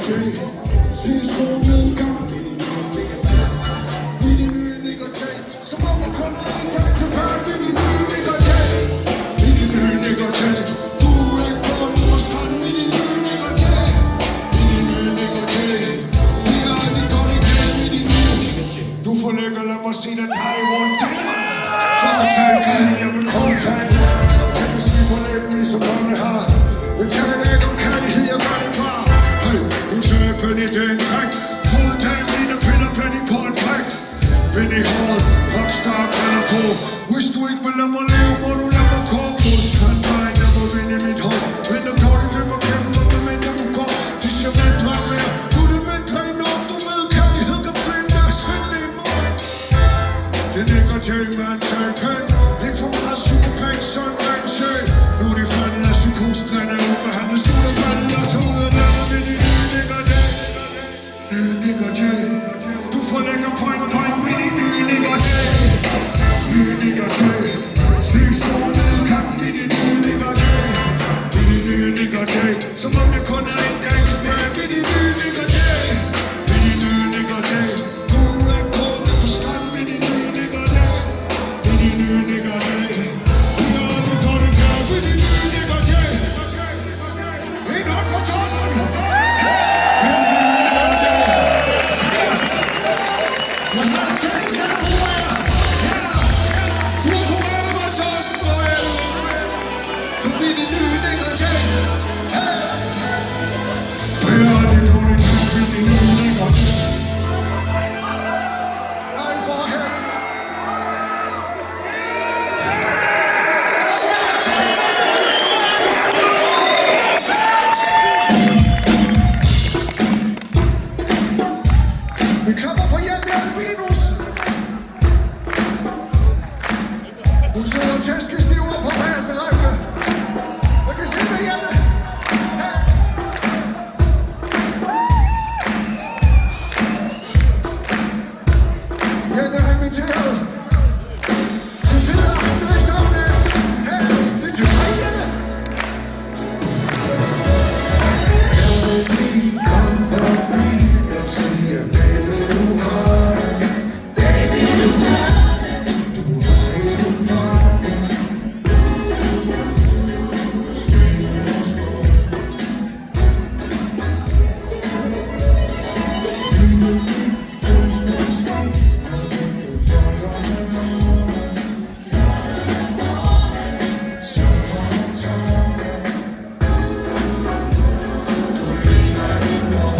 Se solnedgang i de nye Nick & Jay. Som om der kun er en dag tilbage i de nye Nick & Jay. I de nye Nick & Jay. Du er ikke på på stranden i de nye Nick & Jay. I de nye Nick & Jay. Vi har det godt i dag i de nye Nick & Jay. Du får lækker, lad mig sige den her i rundt dag. For at tage en krig, jeg vil kun tage. Jeg vil slippe på læben ligesom børnene har. Jeg tager en æg om kærlighed, jeg gør det far. Hun søger penny, det er en træk. Fået dagen, mine piller penny på en bræk. Vind i håret, rockstar brænder på. Hvis du ikke vil lade mig leve, må du lade mig gå. Ost, han drejer, jeg må vinde i mit hår. Venter dårligt løber gennem, og hvad mindre du går. De siger, man drøm mere. Du er det mindre enormt, du ved, kærlighed kan blinde og svinde i morgen. Det Nick & Jay, man tager pænt. Lidt for meget psykopat, sådan en sjæl. Nu er de faldet af psykosen, den er ubehandlet. Slutter faldet og så ud af landet med de nye Nick & Jay. Nye Nick & Jay. Du får lækker point med de nye Nick & Jay. Nye Nick & Jay. Se solnedgang i de nye Nick & Jay. I de nye Nick & Jay. Som om jeg kun er en gang tilbage i de nye Nick & Jay. I de nye Nick & Jay. Du er gået på stranden i de nye Nick & Jay. I de nye Nick & Jay. Vi har det godt i dag i de nye Nick & Jay. En hånd for Torsten. Jeg har en tænkt selv på jer. Ja, du har kureret mig, Torsten, på jer. Forbi de nye Nick & Jay. Hey! Vi har det kun en kamp i de nye Nick & Jay. Nej, for her. Vi klapper for jer, det er Albinus. Hun sidder og tæskestiver på bagerste række. Jeg kan se med hjertet. Hey. Ja, det er inviteret til fed aften i Savnet. Hey, det er til mig, Jette. Jeg vil lige komme forbi og sige, baby, du har det. Baby, du har det. Du har hele pakken. Smilet og stort. Livet gik til små skridt, og det blev flottere med årene. Så kom tårne. Du ligner din mor.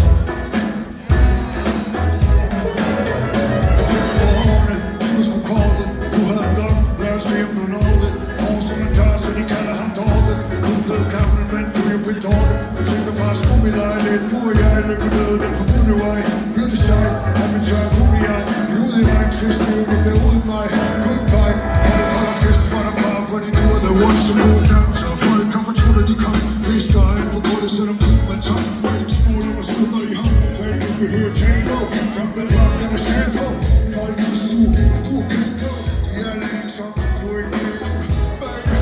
Jeg tog på hårene, de var sgu korte. Du havde en dom, lad os se om du nåede det. Hår som en dør, så de kalder ham Dorte. Du er blevet gammel, men du er jo blevet Dorte. Jeg tænker bare, skulle vi lege lidt? Du og jeg lykke med den forbundne vej. Beauty side, har min tør, kunne jeg. Vi er ude i vejen, trist liv, det bliver uden mig. Goodbye, folk holder fest for dig bare, fordi du er the one, som gode danser. Folk kan fortrutte, de kom. Visker ind på gulvet, selvom du er en tom. Med dit smule og slutter i hånd. Baby, vi hører J-Lo, from the block, den er selv på. Folk er sur, men du er krig på. Jeg er langsom, du er ikke krig. Baby,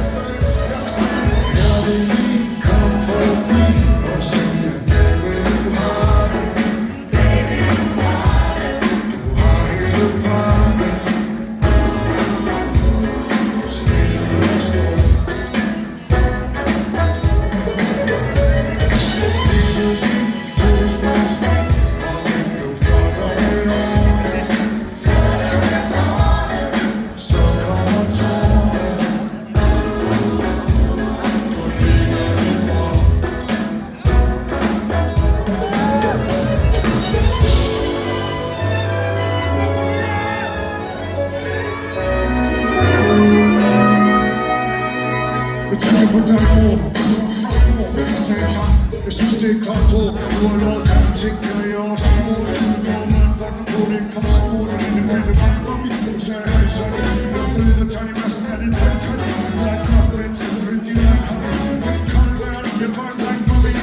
jeg vil sige, jeg vil lige komme forbi og sige, baby, du har det. Baby, du har det. Du har hele pakken. Smilet er stort. Livet gik til små skridt, og det blev flottere med årene. Så kommer tårne. Du ligner din mor. Jeg tænker på dig, mor, og så en flot mor. Jeg sagde tak, jeg synes det er godt på. Du har lovet alle ting, kan jeg også bruge. Du er når man bakker på det, kom så bruge det. Det bliver det bare om i. Du sagde, hej, så er det lige. Jeg ved, at Johnny Madsen er din velkøn. Jeg er godt med til at finde din velkommen. Det er kold verden, jeg får en dreng for mig.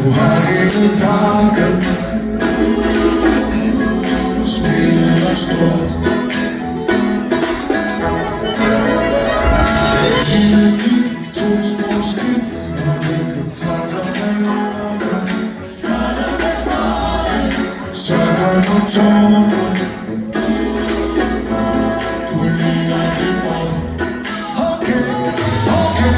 Du har hele pakken. Smilet er stort. Livet gik i 2 små skridt, og lykken flakker med årene. Så kommer tårne. Du ligner din bror. Okay, okay,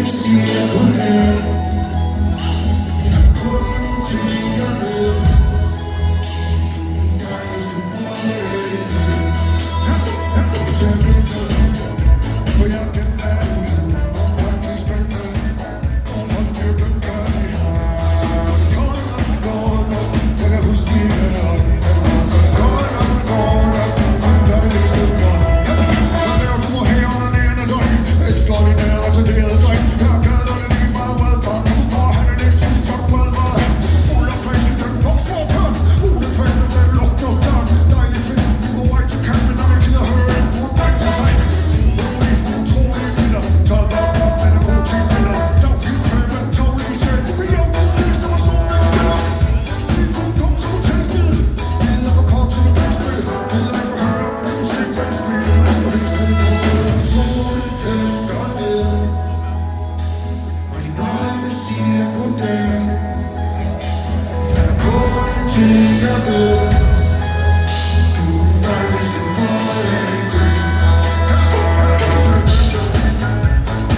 siger goddag. Der er kun en ting, jeg ved. Du er den dejligste mor i livet. Så jeg venter, for jeg kender derude. Og folk er spændende, og folk er blevet kærlighed. Det går nok, jeg kan huske dine øjne. Det går nok, og den dejligste mor. Så der du må have under nærende døgn. Ekstraordinært og tenderet døgn. Ting jeg ved. Du er den dejligste mor jeg ved. Så jeg venter,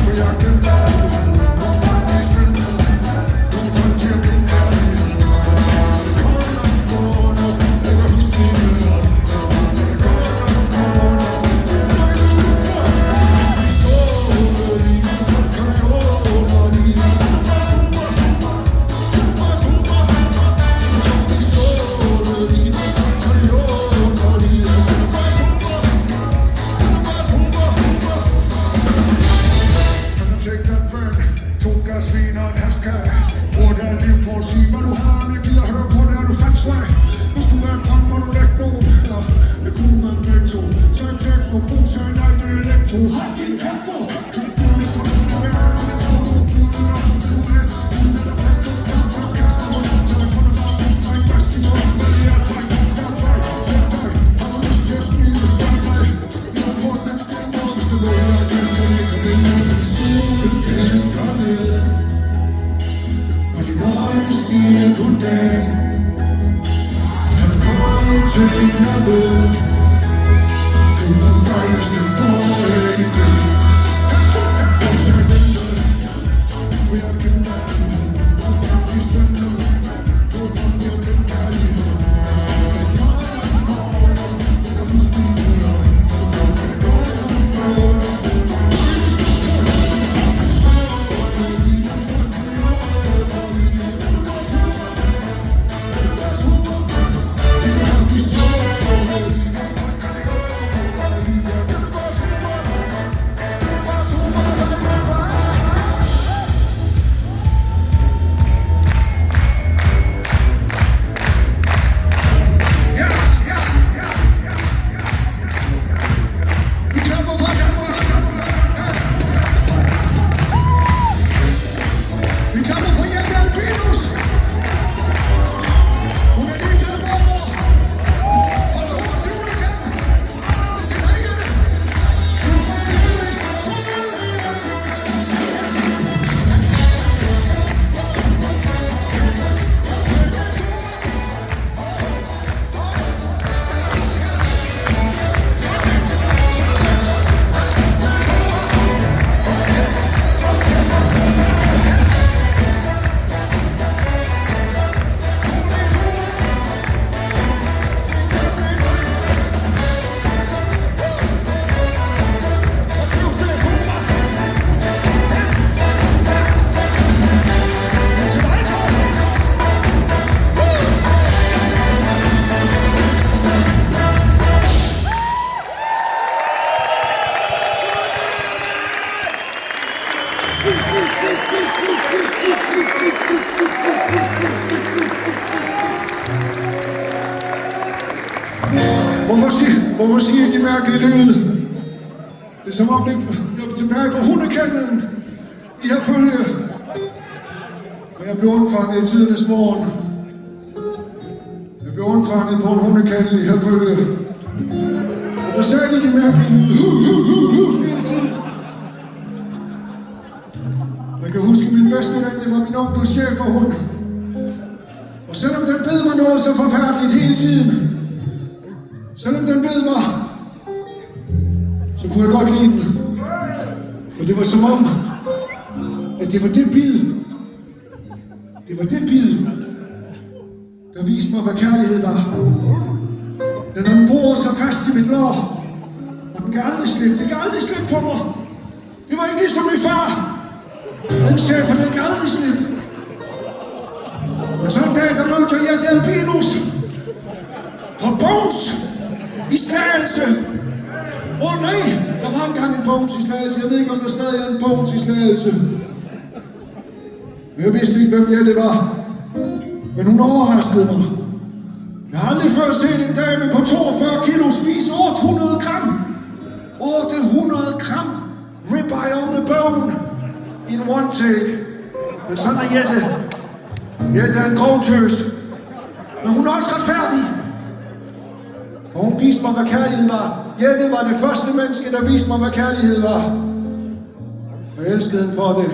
for jeg kender derude. Hvor folk er spændende, hvor folk er blevet kærlighed. Det går nok, jeg kan huske dine øjne. Det går nok, den dejligste mor. Vi så lige, folk kan jorden og lige. Svin og en haskag. Brug dit liv på at sige hvad du har. Men jeg gider høre på det, er du fandt svag. Hvis du er en drøm, må du lægge nogen. Ja, det kunne man begge to. Så jeg tæt må bo, så nej, det er elektro. Hold din kæft på. Køb burde på den der verden. Jeg tror du er flyttet op, og du er. Hun er der fast, og frem for at kaste rundt. Så jeg kunne være min dreng, bedst i mål. Men det er dreng, stærk vej, sær dig. Har du lyst til at smile, svær dig. Jeg har på den stil måde, hvis det løber. Jeg kan så ikke vinde. Solen tænker ned. Og dine øjne siger goddag. Der er kun en ting jeg ved. Du er den dejligste mor jeg ved. Så jeg venter, for jeg kender derude. Hvor folk er spændende, hvor folk er blevet kærlighed. Det går nok, jeg kan huske dine øjne. Det går nok, Hvorfor siger de mærkelige lyde? Det er som om, jeg er tilbage på hundekanden i her følge. Og jeg blev undfanget i tidernes morgen. Jeg blev undfanget på en hundekande i her følge. Og der sagde de mærkelige lyde hele tiden. Jeg kan huske min bedste ven, det var min onkel schæferhund. Og selvom den bed mig noget så forfærdeligt hele tiden, selvom den bed mig, så kunne jeg godt lide den. For det var som om, at det var det bid, der viste mig, hvad kærlighed var. Den har boret sig fast i mit lår, og den kan aldrig slippe på mig. Det var ikke ligesom min far. Den chef, den kan aldrig slippe. Men så en dag, der mødte jeg Albinus på Bones i Slagelse. Nej, der var engang en Bones i Slagelse. Jeg ved ikke, om der stadig er en Bones i Slagelse. Jeg vidste ikke, hvem jeg det var. Men hun overraskede mig. Jeg har aldrig før set en dame på 42 kilo spise 800 gram. 800 gram ribeye on the bone in one take. Men sådan er Jette. Jette er en grovtøs. Men hun er også retfærdig. Og hun viste mig, hvad kærlighed var. Jette var det første menneske, der viste mig, hvad kærlighed var. Og jeg elskede hende for det.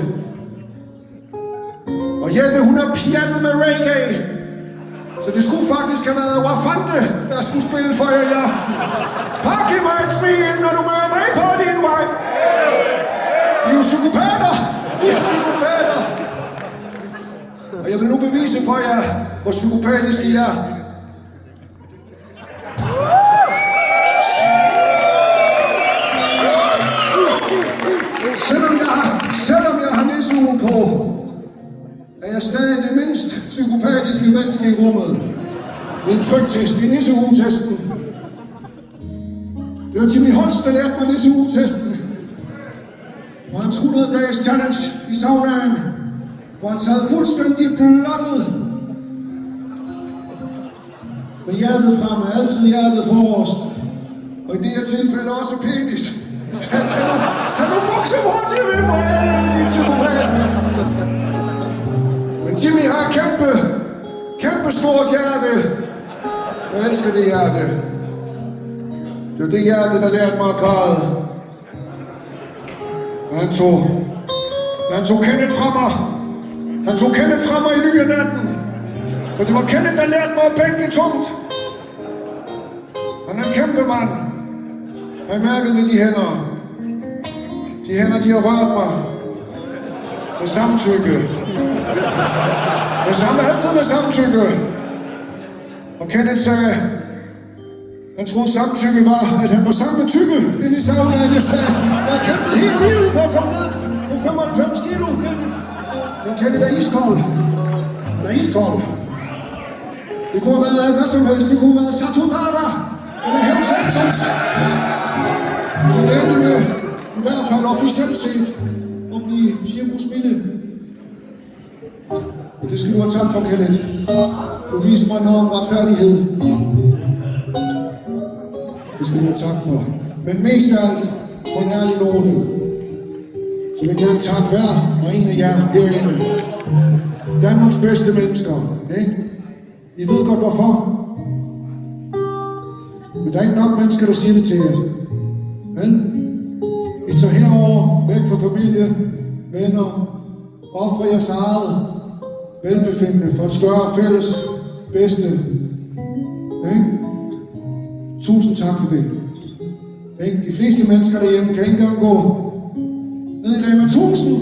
Og Jette, hun er pjattet med reggae. Så det skulle faktisk have været Wafande, der skulle spille for jer i aften. Pak i mig et smil, når du møder mig på din vej. I er jo psykopater. Og jeg vil nu bevise for jer, hvor psykopatiske I er. Selvom jeg har nisseuge på, er jeg stadig det mindst psykopatiske menneske i rummet. Det er en trygtest, det er nisseugetesten. Det var Jimmy Holst, der lærte mig nisseugetesten. På hans 100-dages challenge i saunaen, hvor han sad fuldstændig blottet. Med hjertet fremme, altid hjertet forrest. Og i det her tilfælde også penis. Så tag nu bukser på, Jimmy, for helvede, din psykopat. Men Jimmy har kæmpe stort hjerte. Jeg elsker det hjerte. Det var det hjerte, der lærte mig at græde. Og han tog Kenneth fra mig. Han tog Kenneth fra mig i ly af natten. For det var Kenneth, der lærte mig at bænke tungt. Han er en kæmpe mand. Jeg har mærket ved de hænder. De hænder, de har rørt mig. Med samtykke. Altid med samtykke. Og Kenneth sagde, han troede samtykke var, at han var sammen med Tykke inde i saunaen. Jeg sagde, jeg har kæmpet hele livet for at komme ned på 95 kilo, Kenneth. Men Kenneth er iskold. Han er iskold. Det kunne have været hvad som helst. Det kunne have været Satudara eller Hells Angels. Men det endte med, i hvert fald officielt set, at blive Cirkus Mille. Og det skal du have tak for, Kenneth. Du viste mig noget om retfærdighed. Det skal du have tak for. Men mest af alt på en ærlig note. Så vil jeg gerne takke hver og en af jer herinde. Danmarks bedste mennesker. Ikke? I ved godt hvorfor. Men der er ikke nok mennesker, der siger det til jer. Vel? I tager herover, væk fra familie, venner, offrer jeres eget velbefindende for et større fælles bedste. Ikke? Tusind tak for det. Ikke? De fleste mennesker derhjemme kan ikke engang gå ned i Rema 1000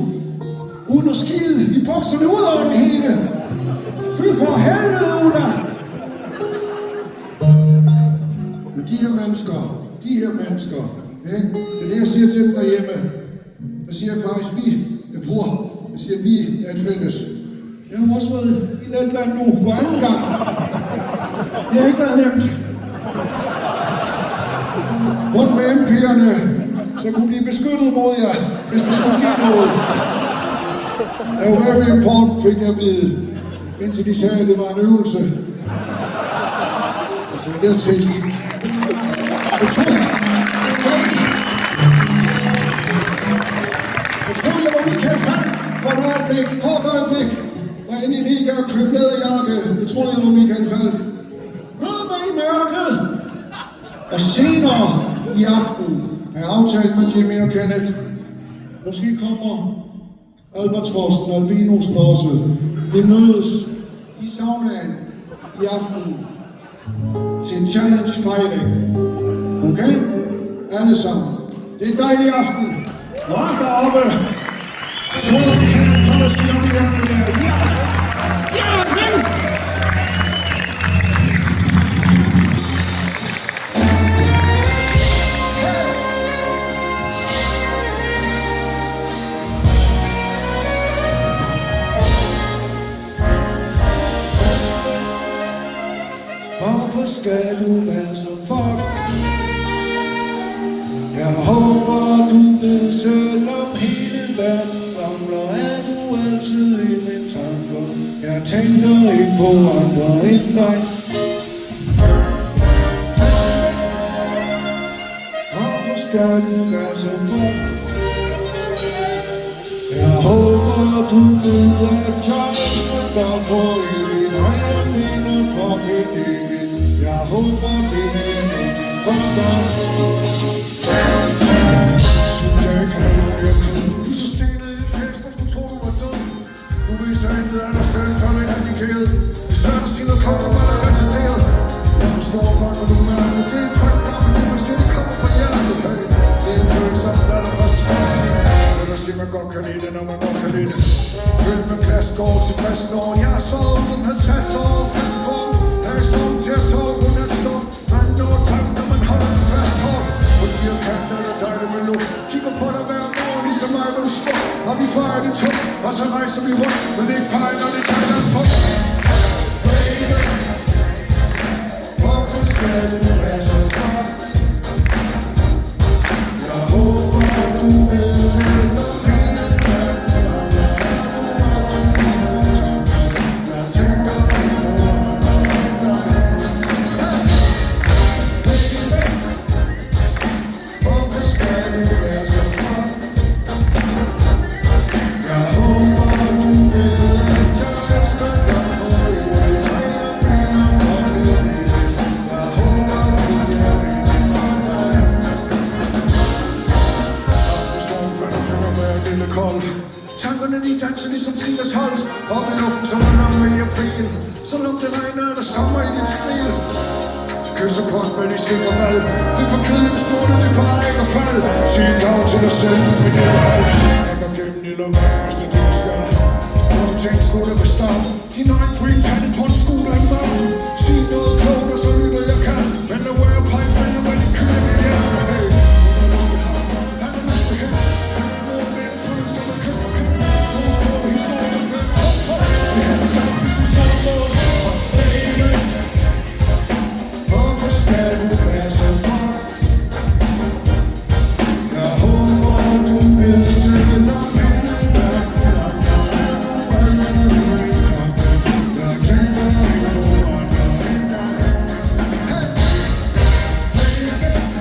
uden at skide i bukserne ud over det hele. Fy for helvede, Ulla! Men de her mennesker, ikke? Det er det, jeg siger til dem derhjemme. Der siger jeg faktisk, jeg siger, vi er et fælles. Jeg har også været i Letland nu for anden gang. Det har ikke været nemt. Rundt med MP'erne, så jeg kunne blive beskyttet mod jer, hvis der skulle ske noget. Det var very important, fik jeg at vide. Indtil de sagde, at det var en øvelse. Altså, det er trist. Jeg troede, jeg var Michael Falk for et øjeblik, kort øjeblik. Var inde i Liga og købte læderjakke. Jeg troede, jeg var Michael Falk. Mød mig i mørket. Og senere i aften har jeg aftalt med Jimmy og Kenneth. Måske kommer Albatrossen og Albinosen også. Vi mødes i saunaen i aften til en challenge fighting. Okay? Alle sammen. Det er en dejlig aften. Nå, deroppe. 12 camp, kom og sig op i hjernen der. Ja! Ja, okay! Hvorfor skal du være så fucked? Jeg håber du ved, selvom hele verden ramler, er du altid i mine tanker. Jeg tænker ikke på andre end dig. Hvorfor skal du være så fucked? Jeg håber du ved, at jeg elsker dig for evigt. Og jeg mener fucking evigt. Jeg håber det er evigt for dig. Synes jeg ikke har noget jeg kan. Du så stenet i dit fæks, man skulle tro du var død. Du viser intet af dig selv, for du er handicaperet. Det er svært at sige noget klogt, når man er retarderet. Jeg forstår godt, hvad du mærker. Det er en tryk, bare fordi man siger, det kommer fra hjertet. Hey, det er en følelse, der er der første samtid. Der siger man godt kan lide det, når man godt kan lide det. Følg med klask går til fastnåren. Jeg har sovet uden 50 år fast form. Der er storm til at sove på natstorm. Man når tanken, når man holder den fast hårdt. Fordi jeg kan, når der er dejligt med luft. Kigger på dig hver morgen, ligesom mig, hvor du står. Og vi fejrer det tungt, og så rejser vi rundt. Men ikke peger, når det er der på. Baby, hvorfor skal du være så fucked? Jeg håber, du ved selv om hele verden ramler, er du altid i mine tanker. Jeg tænker ikke på andre end dig. Baby, hvorfor skal du være så fucked? Jeg håber, du ved, at jeg elsker dig for evigt. Og jeg mener fucking evigt. Jeg håber, det er evigt for dig. Aftensolen finder finger med en lille kold. Tankerne de danser ligesom Silas Holst. Op i luften som en lang i april. Så lugt det regner, er der sommer i dit smil. Kysser kun med de sikre valg. Det er for kedeligt, hvis målet det bare ikke er fald. Sig dag til dig selv, men det er alt. Jeg går gennem ild og vand, hvis det er det, du skal. Nogle ting skulle bestemme. Din øjne på en tandet på en scooter i morgen. Sig noget klogt, og så lytter jeg kan. Men der var jeg pegefinger med din kylling i hjernen. Hey, han har lyst til ham, han har lyst til hende. Han er noget med en følelse, som er kys på kæm. Så en stor historie, der bliver top på. Vi har det sammen, som samme mål. Og baby, hvorfor skal du være så fucked? Jeg håber, du ved selv om hele verden ramler, er du altid i mine tanker. Jeg tænker ikke på andre end dig. Hey, baby,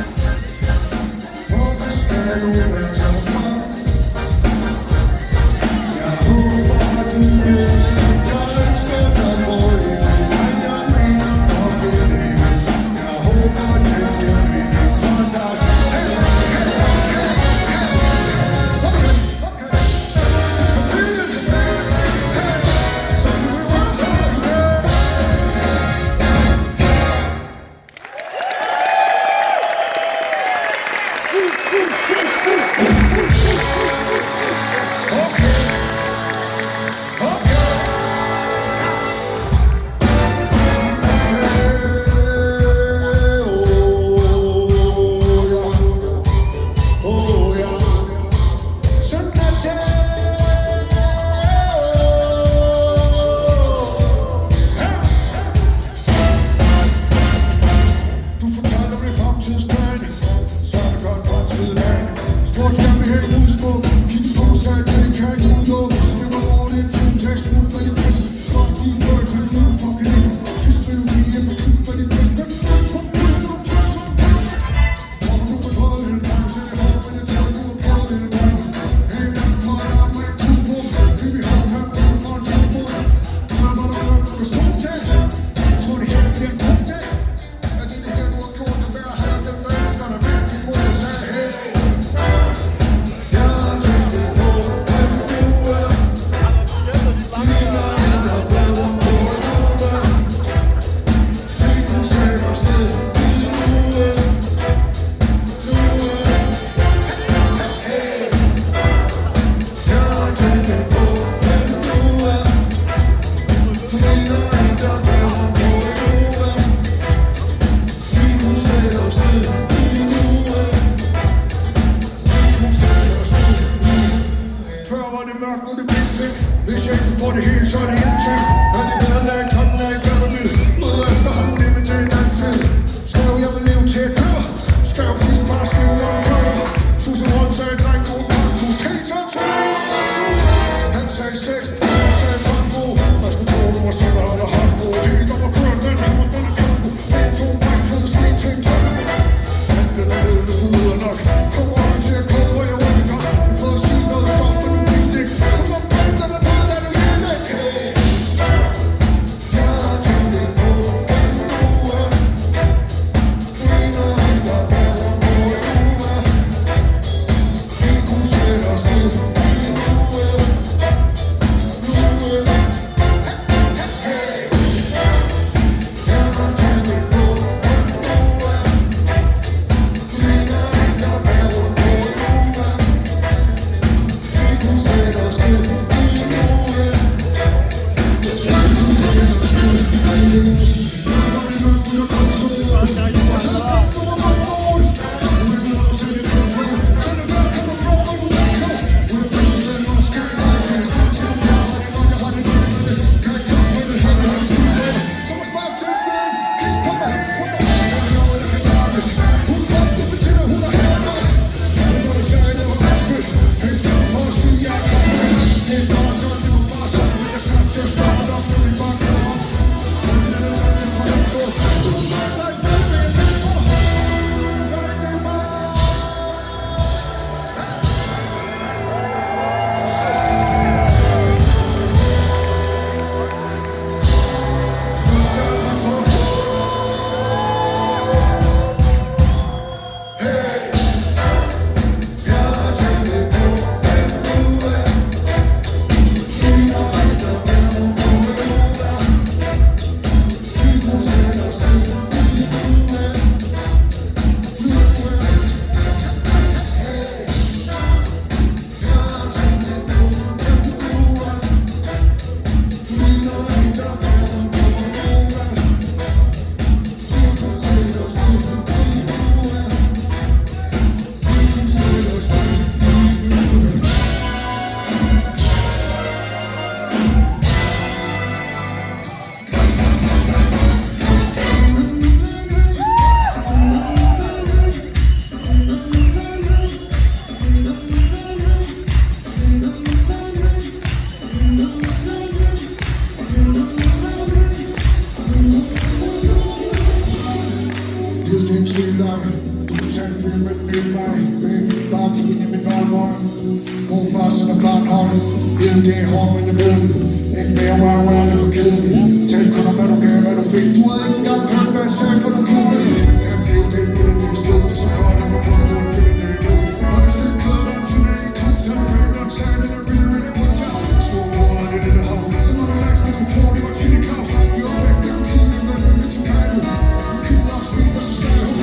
Hvis jeg ikke får det hele, så er det ingenting. Er det bedre, når jeg kommer, når jeg gør det vil. Møder efterhånden nemlig det en anden fed. Skrev jeg vil leve til at dø. Skrev fint bare skriv, når du kører. Tusind rundt sagde dreng, god kaktus. Helt til at tro, han sagde sex, han sagde brandbo. Man skulle tro, du var selv, der holder hånd på. Helt op og kørt, men han var den af kampo. En, to, dreng, fed, svin, ting, ting. Han den er nede, hvis du lyder nok. Kommer over til at koge, og jeg uden godt. Vi prøver at sige noget som, men du vil ikke. Som om den er nede, der er det lille. Hey, jeg har tænkt det på, den du er. Griner helt op, og hvor du er. Vi kunne sætte os ned. Du kan tage en film med den nye mig. Baby, bare kig ind i min varme øjne. God far, sådan er barn højde. Ved det er hårdt, men jeg ved det. Ikke mere wow, det er for kedeligt. Tal kun om hvad du gav, hvad du fik. Du havde ikke engang hørt, hvad jeg sagde, for du kunne det. Jeg blev det, men det er slut. Det er så koldt, at du kun må følge det i løb. Har du set klæder, der til det i klub, så er det pænt, og sagde, det er really, really good job. Stor bror, det er det hav. Så mange likes, hvis du tror, det var Chili Claus. Vi var væk, der var tidlig, men vi til Kajlo. Vi kiggede op, svin, og så sagde hun.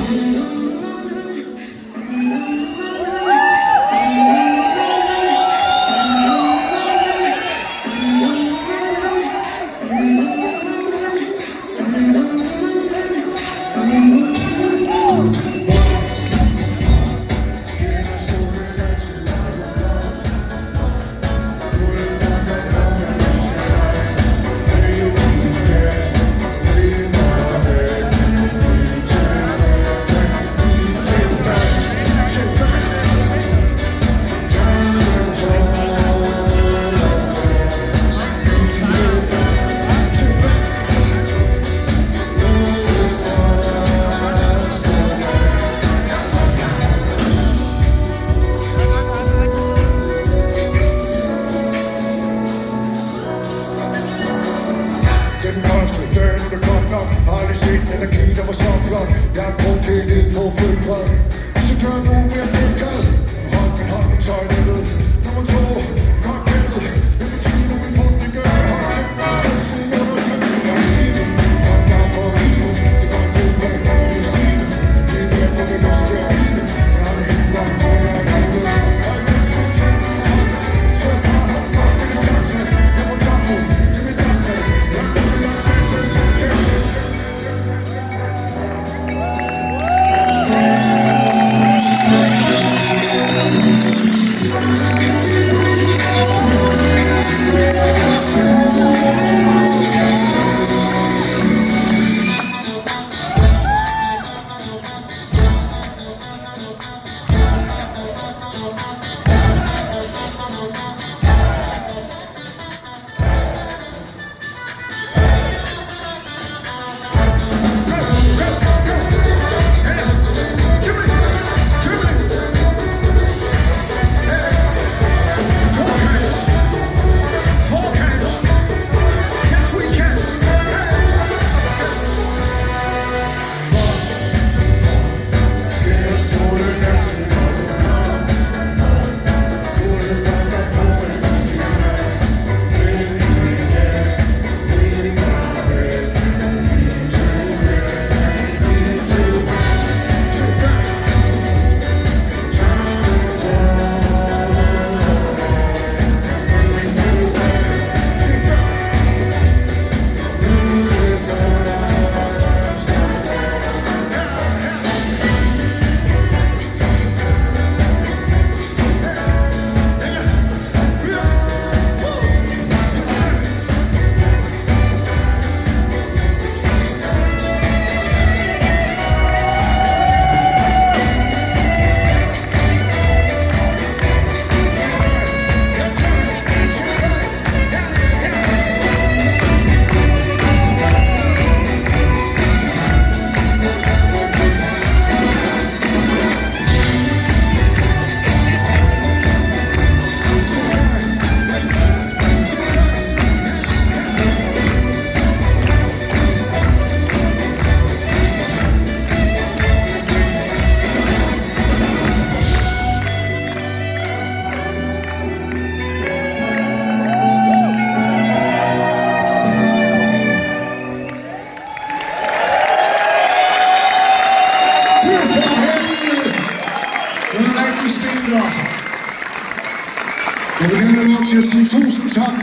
tusind tak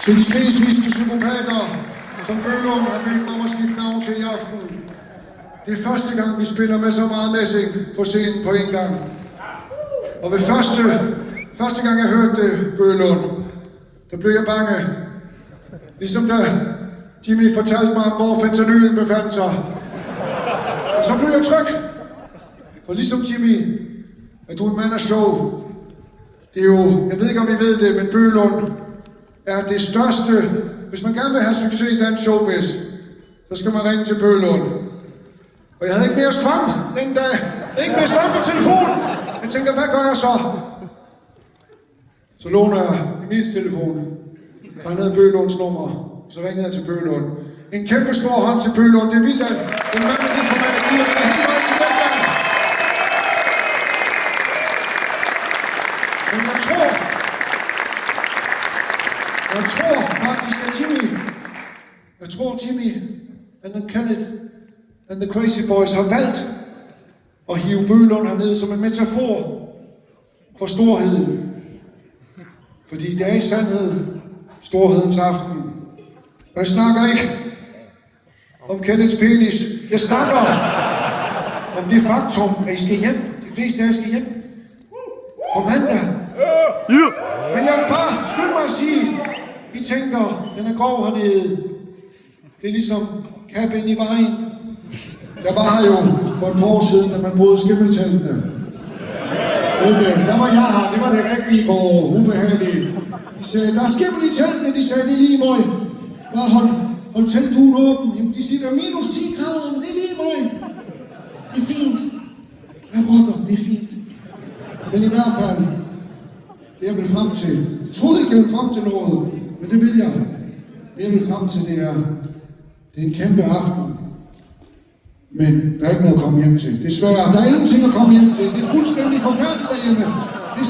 til de slesvigske psykopater, som Bølund har bedt mig om at skifte navn til i aften. Det er første gang, vi spiller med så meget messing på scenen på en gang. Og ved første gang jeg hørte det, Bølund, der blev jeg bange. Ligesom da Jimmy fortalte mig, hvor fentanylen befandt sig. Og så blev jeg tryg. For ligesom Jimmy, at du er en mand af slå. Det er jo, jeg ved ikke om I ved det, men Bølund er det største. Hvis man gerne vil have succes i dansk showbiz, så skal man ringe til Bølund. Og jeg havde ikke mere strøm den dag. Ikke mere strøm på telefonen. Jeg tænker, hvad gør jeg så? Så låner jeg Emils telefon. Og han havde Bølunds nummer. Så ringede jeg til Bølund. En kæmpe stor hånd til Bølund. Det er vildt, at en mand med det format gider tage helt meget til den gang. Men jeg tror faktisk, at Jimmy and Kenneth and the Crazy Boys har valgt at hive Bølund herned som en metafor for storheden. Fordi det er i sandhed storhedens aften. Og jeg snakker ikke om Kenneths penis. Jeg snakker om det faktum, at I skal hjem. De fleste af jer skal hjem på mandag. Men jeg vil bare skynde mig at sige, I tænker, den er grov hernede. Det er ligesom kappen i vejen. Jeg var her jo for et par år siden, da man brød skimmelteltene. Der var jeg her, det var det rigtige på ubehageligt. De sagde, der er skimmel i teltene, de sagde, det er lige møg. Bare hold teltduen åben. Jamen, de siger, der er minus 10 grader, men det er lige møg. Det er fint. Der er rotter, det er fint. Men i hvert fald, det jeg vil frem til. Jeg troede ikke, jeg ville frem til noget, men det vil jeg. Det jeg vil frem til, det er en kæmpe aften. Men der er ikke noget at komme hjem til. Desværre, der er ingenting at komme hjem til. Det er fuldstændig forfærdeligt derhjemme. Det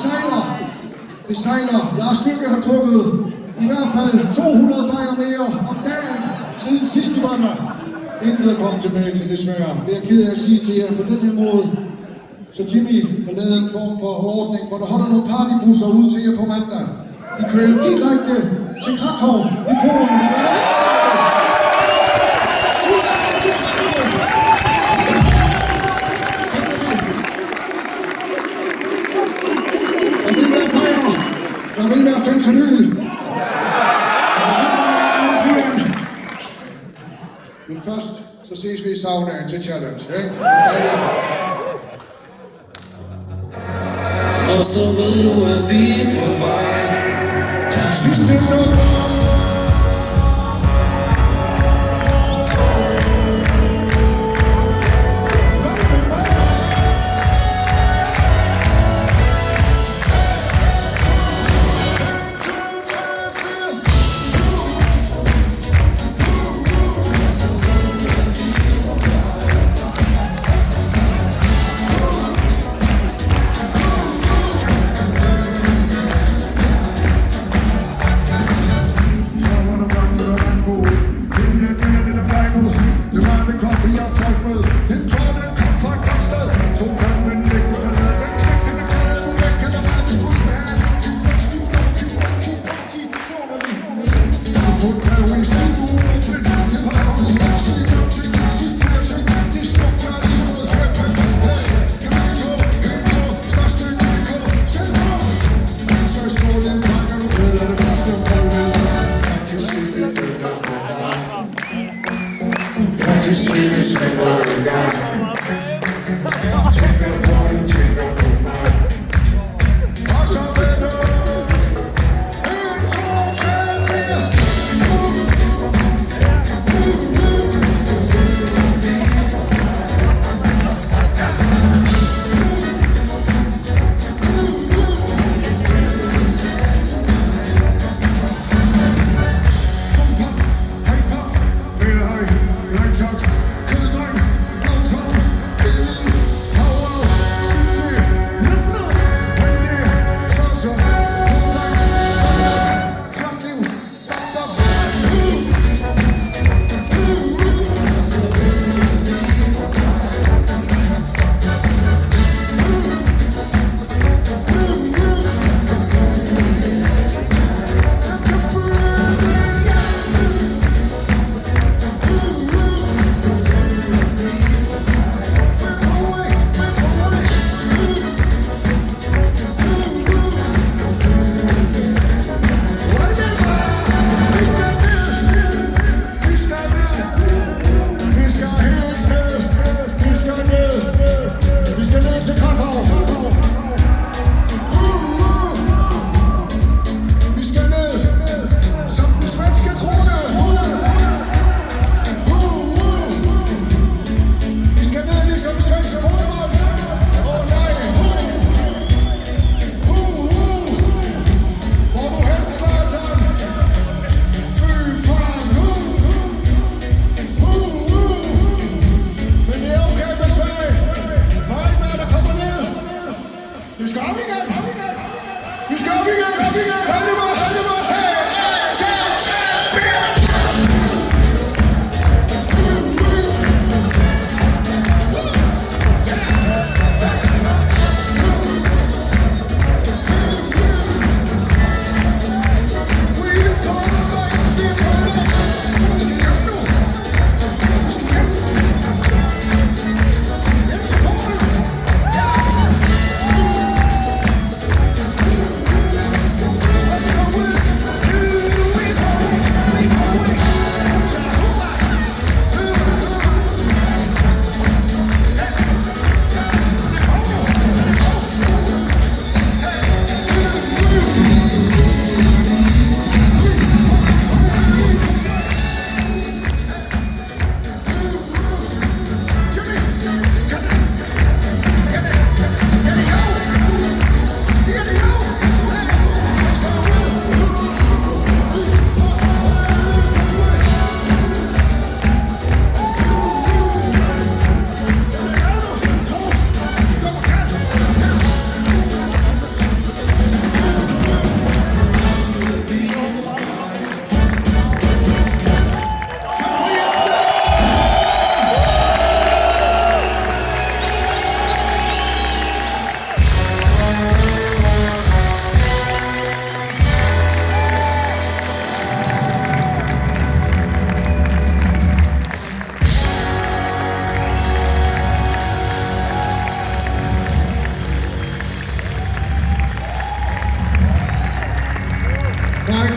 sejler. Lars Løkke har drukket i hvert fald 200 bajer mere om dagen siden sidst i var der. Intet at komme tilbage til, desværre. Det er jeg ked af at sige til jer på den her måde. Så Jimmy har lavet en form for ordning, hvor der holder nogle partybusser ude til jer på mandag. De kører direkte til Krakow i Polen, hvor der er direkte til Krakow. Der vil være fentanyl. Men først, så ses vi i saunaen til challenge, ikke? Dejlig aften. Og så ved du, at vi er på vej. Sidste nummer.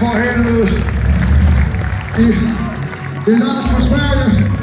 for helvede. Det er Lars fra Sverige.